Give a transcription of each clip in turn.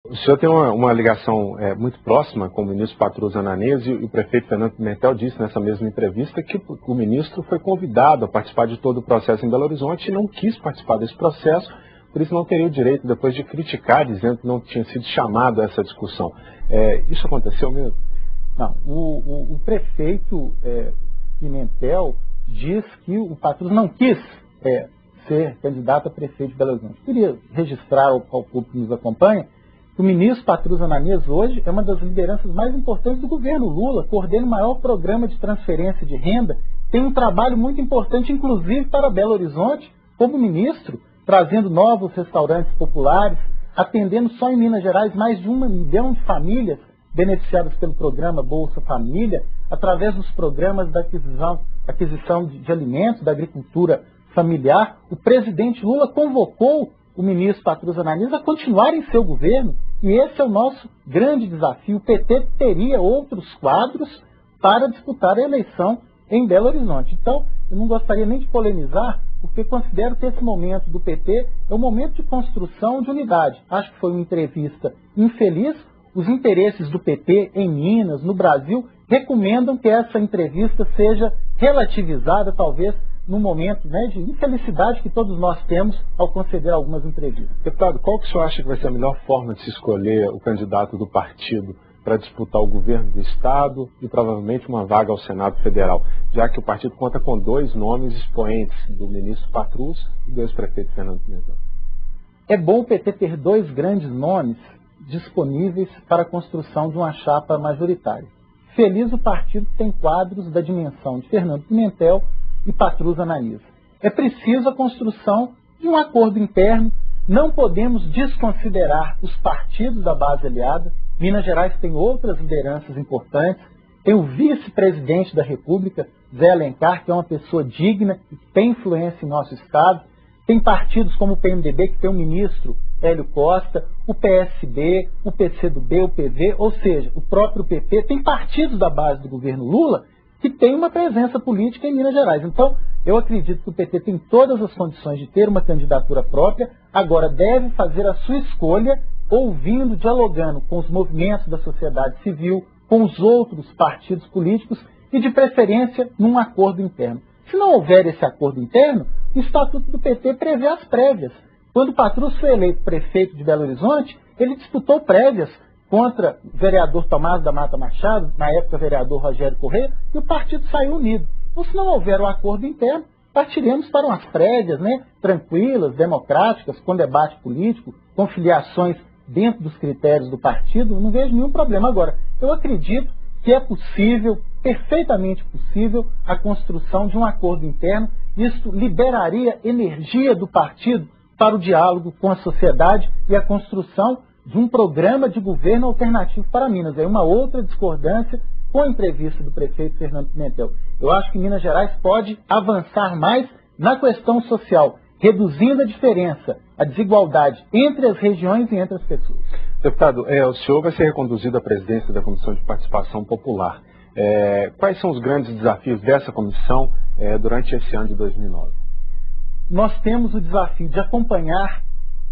O senhor tem uma ligação muito próxima com o ministro Patrus Ananias, e o prefeito Fernando Pimentel disse nessa mesma entrevista que o ministro foi convidado a participar de todo o processo em Belo Horizonte e não quis participar desse processo, por isso não teria o direito depois de criticar, dizendo que não tinha sido chamado a essa discussão. Isso aconteceu mesmo? Não, o prefeito Pimentel diz que o Patrus não quis ser candidato a prefeito de Belo Horizonte. Queria registrar ao público que nos acompanha que o ministro Patrus Ananias hoje é uma das lideranças mais importantes do governo Lula, coordena o maior programa de transferência de renda, tem um trabalho muito importante, inclusive para Belo Horizonte, como ministro, trazendo novos restaurantes populares, atendendo só em Minas Gerais mais de 1 milhão de famílias beneficiadas pelo programa Bolsa Família, através dos programas da aquisição de alimentos, da agricultura familiar. O presidente Lula convocou o ministro Patrus Ananias a continuar em seu governo, e esse é o nosso grande desafio. O PT teria outros quadros para disputar a eleição em Belo Horizonte. Então, eu não gostaria nem de polemizar, porque considero que esse momento do PT é um momento de construção de unidade. Acho que foi uma entrevista infeliz. Os interesses do PT em Minas, no Brasil, recomendam que essa entrevista seja relativizada, talvez, num momento de infelicidade que todos nós temos ao conceder algumas entrevistas. Deputado, qual que o senhor acha que vai ser a melhor forma de se escolher o candidato do partido para disputar o governo do Estado e provavelmente uma vaga ao Senado Federal, já que o partido conta com 2 nomes expoentes, do ministro Patrus e do ex-prefeito Fernando Pimentel? É bom o PT ter 2 grandes nomes disponíveis para a construção de uma chapa majoritária. Feliz o partido que tem quadros da dimensão de Fernando Pimentel e Patrus Ananias. É preciso a construção de um acordo interno, não podemos desconsiderar os partidos da base aliada. Minas Gerais tem outras lideranças importantes, tem o vice-presidente da República, Zé Alencar, que é uma pessoa digna e tem influência em nosso estado, tem partidos como o PMDB, que tem o ministro Hélio Costa, o PSB, o PCdoB, o PV, ou seja, o próprio PP, tem partidos da base do governo Lula que tem uma presença política em Minas Gerais. Então, eu acredito que o PT tem todas as condições de ter uma candidatura própria, agora deve fazer a sua escolha, ouvindo, dialogando com os movimentos da sociedade civil, com os outros partidos políticos e, de preferência, num acordo interno. Se não houver esse acordo interno, o Estatuto do PT prevê as prévias. Quando o Patrus foi eleito prefeito de Belo Horizonte, ele disputou prévias contra o vereador Tomás da Mata Machado, na época vereador Rogério Corrêa, e o partido saiu unido. Então, se não houver um acordo interno, partiremos para umas prévias, tranquilas, democráticas, com debate político, com filiações dentro dos critérios do partido. Eu não vejo nenhum problema. Agora, eu acredito que é possível, perfeitamente possível, a construção de um acordo interno. Isso liberaria energia do partido para o diálogo com a sociedade e a construção de um programa de governo alternativo para Minas. É uma outra discordância com a entrevista do prefeito Fernando Pimentel. Eu acho que Minas Gerais pode avançar mais na questão social, reduzindo a diferença, a desigualdade entre as regiões e entre as pessoas. Deputado, o senhor vai ser reconduzido à presidência da Comissão de Participação Popular. Quais são os grandes desafios dessa comissão durante esse ano de 2009? Nós temos o desafio de acompanhar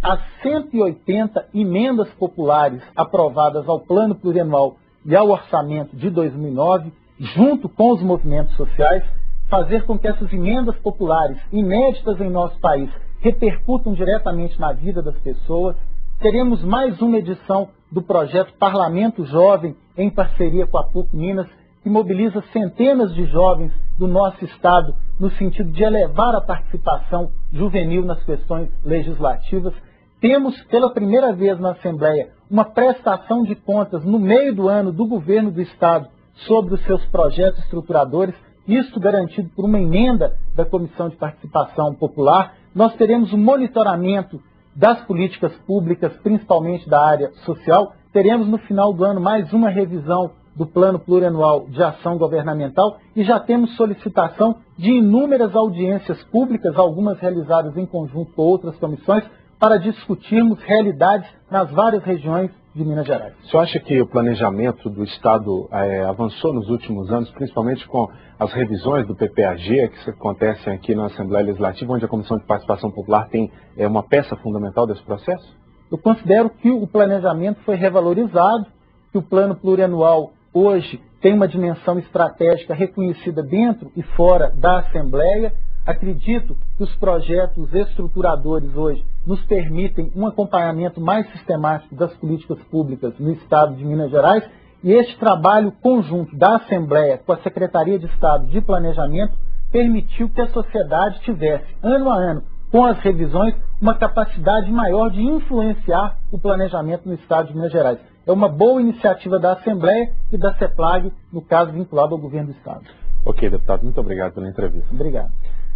as 180 emendas populares aprovadas ao Plano Plurianual e ao Orçamento de 2009, junto com os movimentos sociais, fazer com que essas emendas populares, inéditas em nosso país, repercutam diretamente na vida das pessoas. Teremos mais uma edição do projeto Parlamento Jovem, em parceria com a PUC Minas, que mobiliza centenas de jovens do nosso estado no sentido de elevar a participação juvenil nas questões legislativas. Temos, pela primeira vez na Assembleia, uma prestação de contas no meio do ano do governo do Estado sobre os seus projetos estruturadores, isto garantido por uma emenda da Comissão de Participação Popular. Nós teremos um monitoramento das políticas públicas, principalmente da área social. Teremos no final do ano mais uma revisão do Plano Plurianual de Ação Governamental e já temos solicitação de inúmeras audiências públicas, algumas realizadas em conjunto com outras comissões, para discutirmos realidades nas várias regiões de Minas Gerais. O senhor acha que o planejamento do Estado avançou nos últimos anos, principalmente com as revisões do PPAG, que acontecem aqui na Assembleia Legislativa, onde a Comissão de Participação Popular tem uma peça fundamental desse processo? Eu considero que o planejamento foi revalorizado, que o plano plurianual hoje tem uma dimensão estratégica reconhecida dentro e fora da Assembleia. Acredito que os projetos estruturadores hoje nos permitem um acompanhamento mais sistemático das políticas públicas no Estado de Minas Gerais, e este trabalho conjunto da Assembleia com a Secretaria de Estado de Planejamento permitiu que a sociedade tivesse, ano a ano, com as revisões, uma capacidade maior de influenciar o planejamento no Estado de Minas Gerais. É uma boa iniciativa da Assembleia e da CEPLAG, no caso vinculado ao governo do Estado. Ok, deputado, muito obrigado pela entrevista. Obrigado.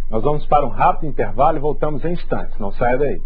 Nós vamos para um rápido intervalo e voltamos em instantes. Não saia daí.